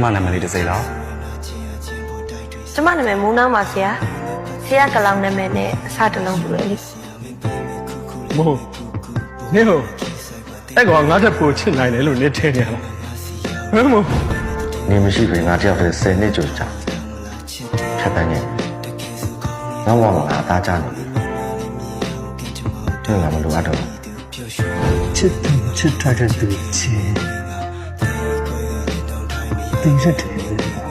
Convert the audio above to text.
妈那么里的谁了？ကျမနာမည်မိုးနှောင်းပါဆရာဆရာကလောင်နာမည်နဲ့အစတလုံးပြလေ မို့နေဟိုအဲ့ကောင်ငါ့တက်ပိုချစ်နိုင်တယ်လို့နေထင်နေရလားဘယ်မို့ 你们是被俺这样的生的就是这样，吃饭呢，俺忘了俺打架呢，这俺们都按照。这他这对钱，等着这个。